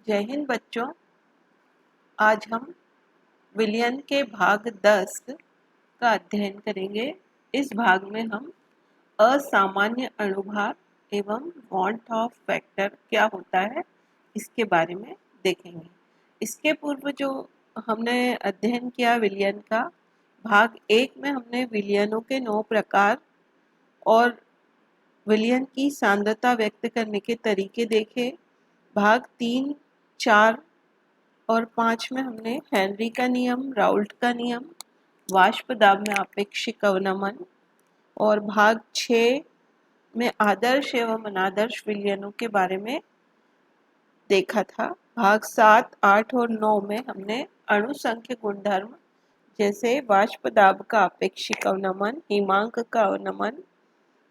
जय हिंद बच्चों। आज हम विलयन के भाग 10 का अध्ययन करेंगे। इस भाग में हम असामान्य अणुभार एवं वांट ऑफ फैक्टर क्या होता है इसके बारे में देखेंगे। इसके पूर्व जो हमने अध्ययन किया विलयन का, भाग 1 में हमने विलयनों के 9 प्रकार और विलयन की सांद्रता व्यक्त करने के तरीके देखे। भाग 3, 4 और 5 में हमने हेनरी का नियम, राउल्ट का नियम, वाष्प दाब में आपेक्षिक अवनमन और भाग 6 में आदर्श एवं अनादर्श विलयनों के बारे में देखा था। भाग 7, 8 और 9 में हमने अणु संख्य गुणधर्म जैसे वाष्प दाब का आपेक्षिक अवनमन, हिमांक का अवनमन,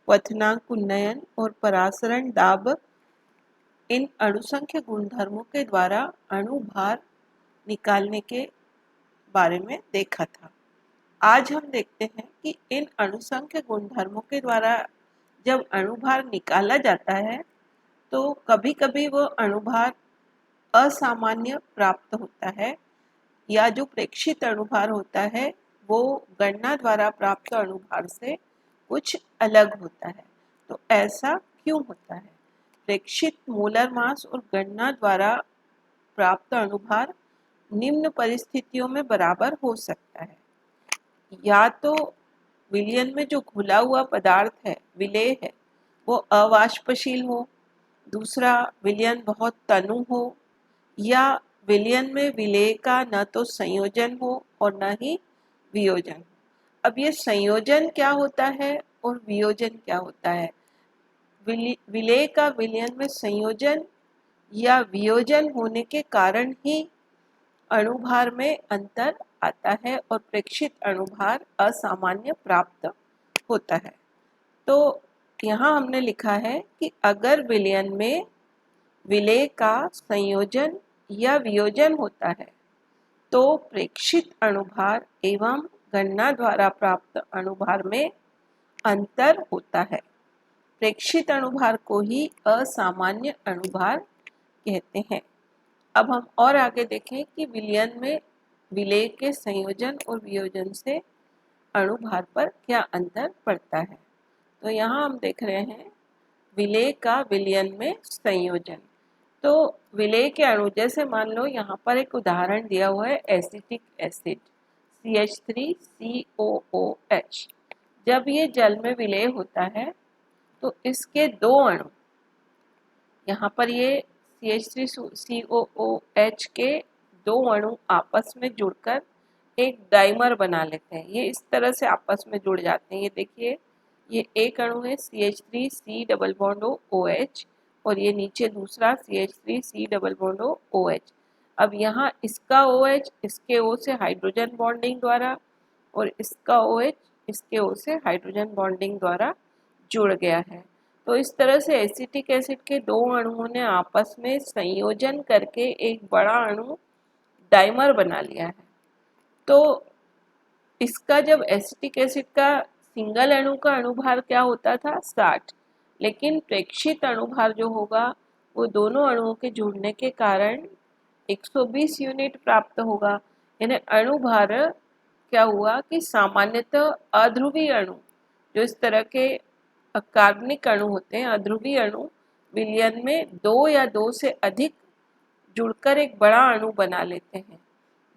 क्वथनांक उन्नयन और परासरण दाब, इन अणुसंख्य गुणधर्मों के द्वारा अणुभार निकालने के बारे में देखा था। आज हम देखते हैं कि इन अणुसंख्य गुणधर्मों के द्वारा जब अणुभार निकाला जाता है तो कभी कभी वो अणुभार असामान्य प्राप्त होता है, या जो प्रेक्षित अणुभार होता है वो गणना द्वारा प्राप्त अणुभार से कुछ अलग होता है। तो ऐसा क्यों होता है? प्रेक्षित मोलर मास और गणना द्वारा प्राप्त अणुभार निम्न परिस्थितियों में बराबर हो सकता है। या तो विलयन में जो घुला हुआ पदार्थ है, विलेय है, वो अवाष्पशील हो, दूसरा विलयन बहुत तनु हो, या विलयन में विलेय का न तो संयोजन हो और न ही वियोजन। अब ये संयोजन क्या होता है और वियोजन क्या होता है? विलेय का विलयन में संयोजन या वियोजन होने के कारण ही अणुभार में अंतर आता है और प्रेक्षित अणुभार असामान्य प्राप्त होता है। तो यहाँ हमने लिखा है कि अगर विलयन में विलेय का संयोजन या वियोजन होता है तो प्रेक्षित अणुभार एवं गणना द्वारा प्राप्त अणुभार में अंतर होता है। प्रेक्षित अणुभार को ही असामान्य अणुभार कहते हैं। अब हम और आगे देखें कि विलयन में विलेय के संयोजन और वियोजन से अणुभार पर क्या अंतर पड़ता है। तो यहाँ हम देख रहे हैं विलेय का विलयन में संयोजन। तो विलेय के अणु, जैसे मान लो यहाँ पर एक उदाहरण दिया हुआ है एसिटिक एसिड CH3COOH। जब ये जल में विलेय होता है तो इसके दो अणु, यहाँ पर ये CH3COOH के दो अणु आपस में जुड़कर एक डाइमर बना लेते हैं। ये इस तरह से आपस में जुड़ जाते हैं। ये देखिए, ये एक अणु है CH3C डबल बॉन्ड OH और ये नीचे दूसरा CH3C डबल बॉन्ड OH। अब यहाँ इसका OH इसके O से हाइड्रोजन बॉन्डिंग द्वारा और इसका OH इसके O से हाइड्रोजन बॉन्डिंग द्वारा जुड़ गया है। तो इस तरह से एसिटिक एसिड के दो अणुओं ने आपस में संयोजन करके एक बड़ा अणु डाइमर बना लिया है। तो इसका जब एसिटिक एसिड का सिंगल अणु का अणुभार क्या होता था? 60। लेकिन प्रेक्षित अणुभार जो होगा वो दोनों अणुओं के जुड़ने के कारण 120 यूनिट प्राप्त होगा। यानी अणुभार क्या हुआ कि सामान्यतः अध्रुवीय अणु, जो इस तरह के कार्बनिक अणु होते हैं, अध्रुवीय अणु विलयन में दो या दो से अधिक जुड़कर एक बड़ा अणु बना लेते हैं,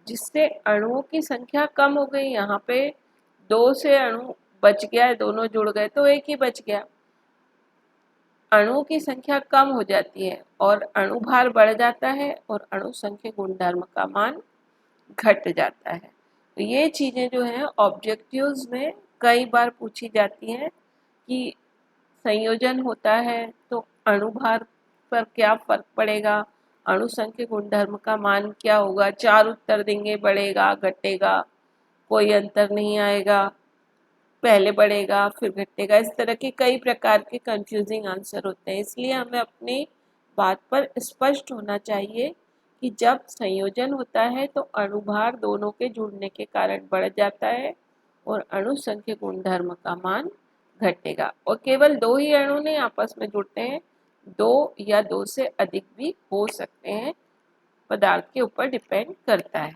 जिससे अणुओं की संख्या कम हो गई। यहाँ पे दो से अणु बच गया, दोनों जुड़ गए तो एक ही बच गया। अणुओं की संख्या कम हो जाती है और अणुभार बढ़ जाता है और अणु संख्या गुणधर्म का मान घट जाता है। तो ये चीज़ें जो हैं ऑब्जेक्टिव्स में कई बार पूछी जाती हैं कि संयोजन होता है तो अणुभार पर क्या फर्क पड़ेगा, अणु संख्या गुणधर्म का मान क्या होगा। 4 उत्तर देंगे, बढ़ेगा घटेगा, कोई अंतर नहीं आएगा, पहले बढ़ेगा फिर घटेगा। इस तरह के कई प्रकार के कंफ्यूजिंग आंसर होते हैं। इसलिए हमें अपनी बात पर स्पष्ट होना चाहिए कि जब संयोजन होता है तो अणुभार दोनों के जुड़ने के कारण बढ़ जाता है और अणु संख्या गुणधर्म का मान घटेगा। और केवल दो ही अणु नहीं आपस में जुड़ते हैं, दो या दो से अधिक भी हो सकते हैं, पदार्थ के ऊपर डिपेंड करता है।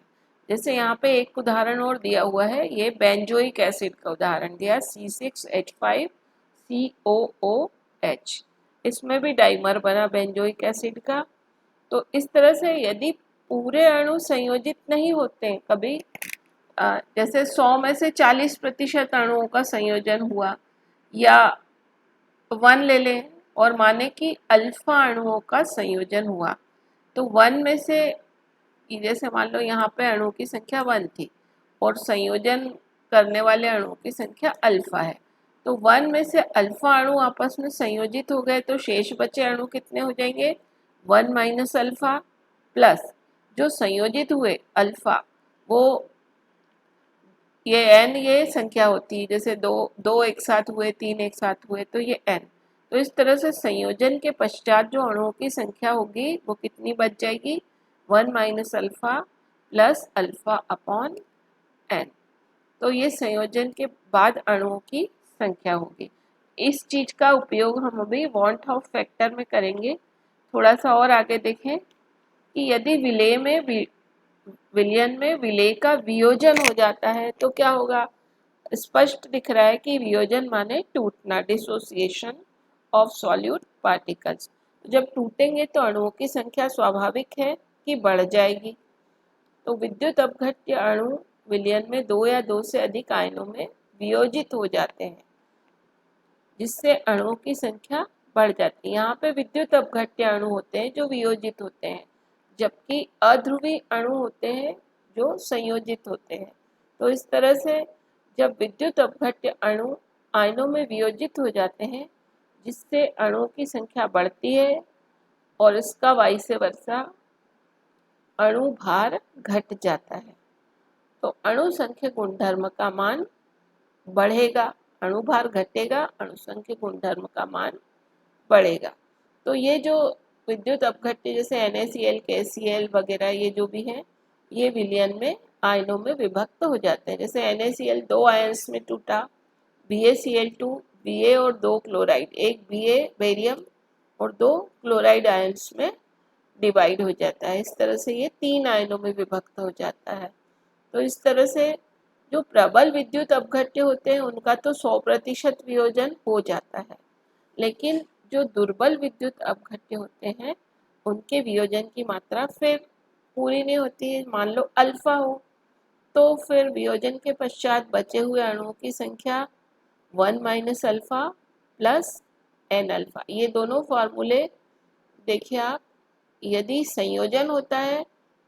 जैसे यहाँ पे एक उदाहरण और दिया हुआ है, ये बेंजोइक एसिड का उदाहरण दिया, C6H5COOH। इसमें भी डाइमर बना बेंजोइक एसिड का। तो इस तरह से यदि पूरे अणु संयोजित नहीं होते, कभी जैसे 100 में से 40% अणुओं का संयोजन हुआ, या 1 ले लें और माने कि अल्फा अणुओं का संयोजन हुआ, तो 1 में से, जैसे मान लो यहाँ पे अणु की संख्या 1 थी और संयोजन करने वाले अणुओं की संख्या अल्फा है, तो 1 में से अल्फा अणु आपस में संयोजित हो गए तो शेष बचे अणु कितने हो जाएंगे? 1 माइनस अल्फा प्लस जो संयोजित हुए अल्फा, वो ये n ये संख्या होती है, जैसे दो एक साथ हुए, 3 एक साथ हुए, तो ये n। तो इस तरह से संयोजन के पश्चात जो अणुओं की संख्या होगी वो कितनी बच जाएगी? 1 minus alpha plus alpha upon n। तो ये संयोजन के बाद अणुओं की संख्या होगी। इस चीज का उपयोग हम अभी वॉन हाफ फैक्टर में करेंगे। थोड़ा सा और आगे देखें कि यदि विलयन में विलेय का वियोजन हो जाता है तो क्या होगा? स्पष्ट दिख रहा है कि वियोजन माने टूटना, डिसोसिएशन ऑफ सॉल्यूट पार्टिकल्स। जब टूटेंगे तो अणुओं की संख्या स्वाभाविक है कि बढ़ जाएगी। तो विद्युत अपघट्य अणु विलयन में 2 या 2 से अधिक आयनों में वियोजित हो जाते हैं, जिससे अणुओं की संख्या बढ़ जाती है। यहाँ पे विद्युत अपघट्य अणु होते हैं जो वियोजित होते हैं, जबकि अध्रुवी अणु होते हैं जो संयोजित होते हैं। तो इस तरह से जब विद्युत अपघट्य अणु आयनों में वियोजित हो जाते हैं, जिससे अणुओं की संख्या बढ़ती है और इसका वाइस वर्सा अणु भार घट जाता है, तो अणु संख्या गुणधर्म का मान बढ़ेगा, अणु भार घटेगा, अणु संख्या गुणधर्म का मान बढ़ेगा। तो ये जो विद्युत अपघट्य जैसे NaCl, KCl वगैरह ये जो भी हैं, ये विलयन में आयनों में विभक्त हो जाते हैं। जैसे NaCl 2 आयंस में टूटा, BaCl2 Ba और 2 क्लोराइड, एक Ba बेरियम और 2 क्लोराइड आयंस में डिवाइड हो जाता है। इस तरह से ये 3 आयनों में विभक्त हो जाता है। तो इस तरह से जो प्रबल विद्युत अपघट्य होते हैं उनका तो 100% वियोजन हो जाता है, लेकिन जो दुर्बल विद्युत अपघट्य होते हैं उनके वियोजन की मात्रा फिर पूरी नहीं होती है। मान लो अल्फा हो, तो फिर वियोजन के पश्चात बचे हुए अणुओं की संख्या 1 minus alpha plus n alpha. ये दोनों फॉर्मूले देखिए आप, यदि संयोजन होता है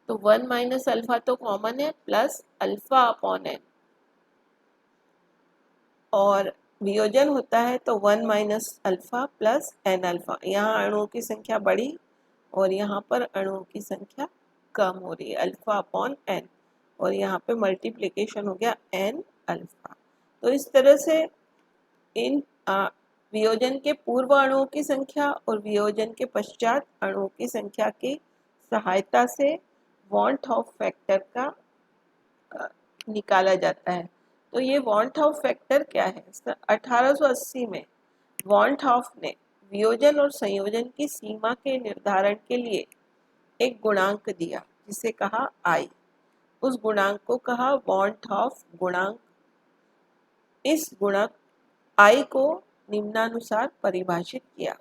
तो 1 माइनस अल्फा तो कॉमन है प्लस अल्फा अपॉन एन, और वियोजन होता है तो 1 minus alpha plus n alpha. यहाँ अणुओं की संख्या बढ़ी और यहाँ पर अणुओं की संख्या कम हो रही है, अल्फा अपॉन एन, और यहाँ पे मल्टीप्लिकेशन हो गया एन अल्फा। तो इस तरह से इन वियोजन के पूर्व अणुओं की संख्या और वियोजन के पश्चात अणुओं की संख्या की सहायता से वॉन हाफ फैक्टर का निकाला जाता है। तो ये वॉन हाफ फैक्टर क्या है? 1880 में वॉन हाफ ने वियोजन और संयोजन की सीमा के निर्धारण के लिए एक गुणांक दिया जिसे कहा I। उस गुणांक को कहा वॉन हाफ गुणांक। इस गुणांक I को निम्नानुसार परिभाषित किया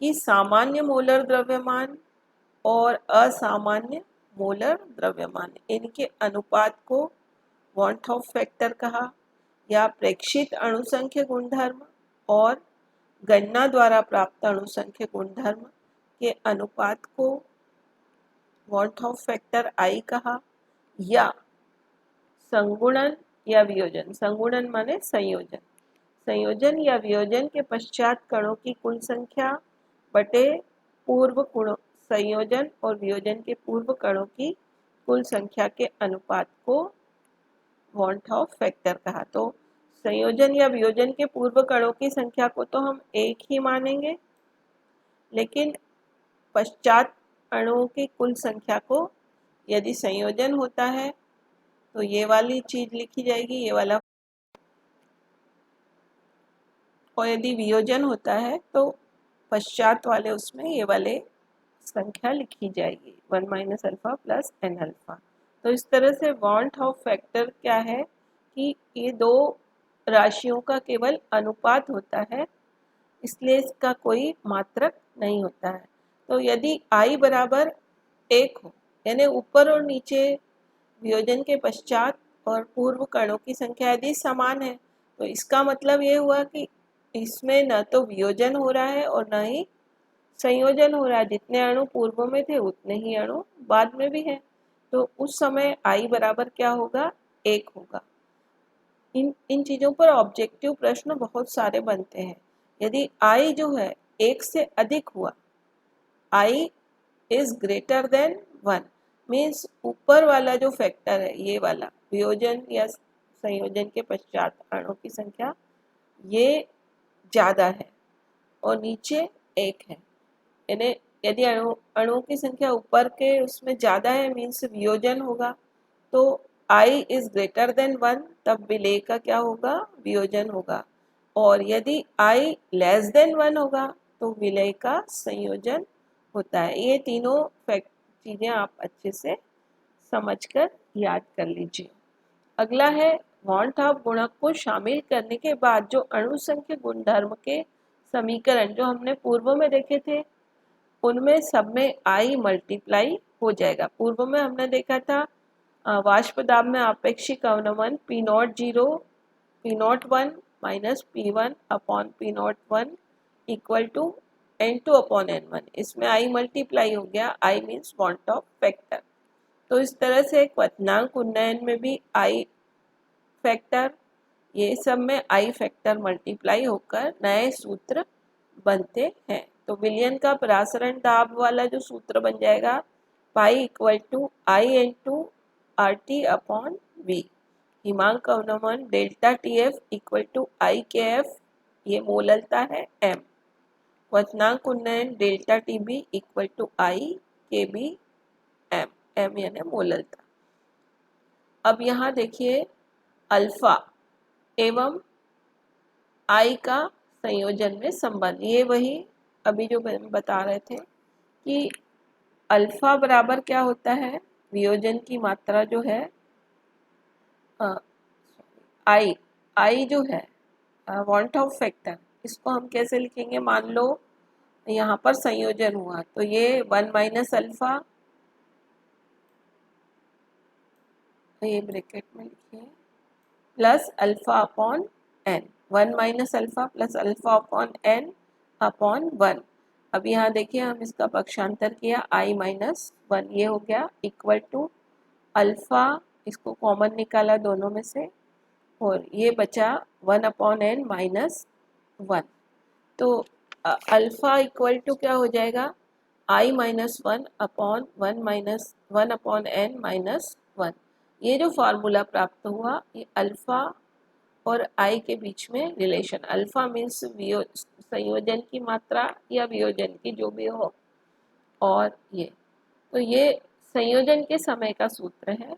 कि सामान्य मोलर द्रव्यमान और असामान्य मोलर द्रव्यमान, इनके अनुपात को वॉन हाफ फैक्टर कहा, या प्रेक्षित अणुसंख्य गुणधर्म और गणना द्वारा प्राप्त अणुसंख्य गुणधर्म के अनुपात को वॉन हाफ फैक्टर I कहा, या संगुणन या वियोजन, संगुणन माने संयोजन, संयोजन या वियोजन के पश्चात कणों की कुल संख्या बटे पूर्व संयोजन और वियोजन के पूर्व कणों की कुल संख्या के अनुपात को वॉन हाफ फैक्टर कहा। तो संयोजन या वियोजन के पूर्व कणों की संख्या को तो हम एक ही मानेंगे, लेकिन पश्चात अणुओं की कुल संख्या को, यदि संयोजन होता है तो ये वाली चीज लिखी जाएगी, ये वाला, और यदि वियोजन होता है तो पश्चात वाले उसमें ये वाले संख्या लिखी जाएगी 1 minus alpha plus n alpha. तो इस तरह से वांट ऑफ फैक्टर क्या है कि ये दो राशियों का केवल अनुपात होता है, इसलिए इसका कोई मात्रक नहीं होता है। तो यदि i बराबर 1 हो, यानी ऊपर और नीचे वियोजन के पश्चात और पूर्व कणों की संख्या यदि समान है, तो इसका मतलब ये हुआ कि इसमें न तो वियोजन हो रहा है और न ही संयोजन हो रहा है। जितने अणु पूर्व में थे उतने ही अणु बाद में भी हैं। तो उस समय i बराबर क्या होगा, 1 होगा। इन चीज़ों पर ऑब्जेक्टिव प्रश्न बहुत सारे बनते हैं। यदि i जो है 1 से अधिक हुआ, i is greater than 1, means ऊपर वाला जो फैक्टर है, ये वाला वियोजन या संयोजन के पश्चात अणुओं की संख्या ये ज़्यादा है और नीचे 1 है। यानी यदि अणुओं की संख्या ऊपर के उसमें ज़्यादा है, मीन्स वियोजन होगा। तो i इज ग्रेटर देन 1, तब विलय का क्या होगा, वियोजन होगा। और यदि i लेस देन 1 होगा तो विलय का संयोजन होता है। ये तीनों चीज़ें आप अच्छे से समझकर याद कर लीजिए। अगला है वांट ऑफ गुणक को शामिल करने के बाद जो अणु संख्या गुणधर्म के समीकरण जो हमने पूर्व में देखे थे, उनमें सब में i मल्टीप्लाई हो जाएगा। पूर्व में हमने देखा था वाष्प दाब में आपेक्षिक अवनमन P0 P01 minus P1 upon P01 equal to N2 upon N1। इसमें i मल्टीप्लाई हो गया, i means van't Hoff factor. तो इस तरह से क्वथनांक उन्नयन में भी i फैक्टर, ये सब में i फैक्टर मल्टीप्लाई होकर नए सूत्र बनते हैं। तो विलयन का परासरण दाब वाला जो सूत्र बन जाएगा, pi equal to I into R T upon V. हिमांक अवनमन delta T F equal to I K F, ये मोललता है m। क्वथनांक उन्नयन delta T B equal to I K B m, m यानी मोललता। अब यहाँ देखिए अल्फा एवं i का संयोजन में संबंध, ये वही अभी जो बता रहे थे कि अल्फा बराबर क्या होता है, वियोजन की मात्रा जो है i जो है वांट ऑफ फैक्टर, इसको हम कैसे लिखेंगे। मान लो यहाँ पर संयोजन हुआ तो ये 1 माइनस अल्फा, ये ब्रैकेट में लिखिए, plus alpha upon n. 1 minus alpha plus alpha upon n upon 1। अब यहाँ देखिए हम इसका पक्षांतर किया i माइनस 1, ये हो गया इक्वल टू अल्फा, इसको कॉमन निकाला दोनों में से और ये बचा 1 अपॉन एन माइनस 1। तो अल्फा इक्वल टू क्या हो जाएगा, i minus 1 upon 1 upon n minus 1। ये जो फार्मूला प्राप्त हुआ, ये अल्फा और i के बीच में रिलेशन, अल्फा मीन्स संयोजन की मात्रा या वियोजन की जो भी हो, और ये तो ये संयोजन के समय का सूत्र है।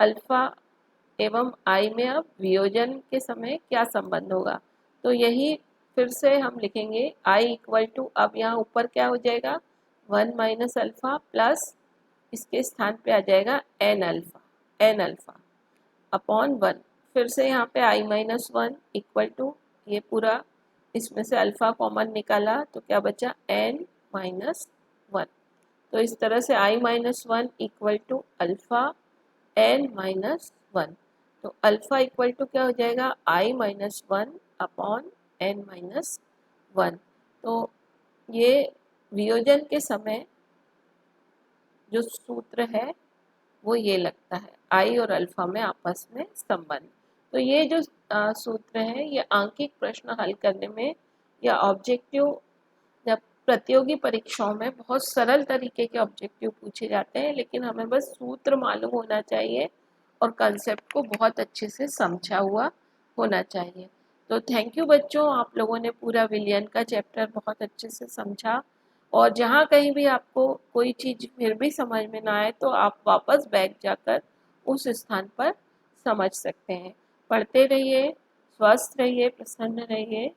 अल्फा एवं i में अब वियोजन के समय क्या संबंध होगा, तो यही फिर से हम लिखेंगे i इक्वल टू, अब यहाँ ऊपर क्या हो जाएगा 1 माइनस अल्फा प्लस इसके स्थान पे आ जाएगा n अल्फा अपॉन 1। फिर से यहाँ पे i माइनस 1 इक्वल टू, ये पूरा इसमें से अल्फा कॉमन निकाला तो क्या बचा n माइनस 1। तो इस तरह से i minus 1 equal to alpha n minus 1। तो अल्फा इक्वल टू क्या हो जाएगा i minus 1 upon n minus 1। तो ये वियोजन के समय जो सूत्र है वो ये लगता है, i और अल्फा में आपस में संबंध। तो ये जो सूत्र है ये आंकिक प्रश्न हल करने में या ऑब्जेक्टिव या प्रतियोगी परीक्षाओं में बहुत सरल तरीके के ऑब्जेक्टिव पूछे जाते हैं, लेकिन हमें बस सूत्र मालूम होना चाहिए और कंसेप्ट को बहुत अच्छे से समझा हुआ होना चाहिए। तो थैंक यू बच्चों, आप लोगों ने पूरा विलियन का चैप्टर बहुत अच्छे से समझा। और जहाँ कहीं भी आपको कोई चीज़ फिर भी समझ में ना आए तो आप वापस बैक जाकर उस स्थान पर समझ सकते हैं। पढ़ते रहिए, स्वस्थ रहिए, प्रसन्न रहिए।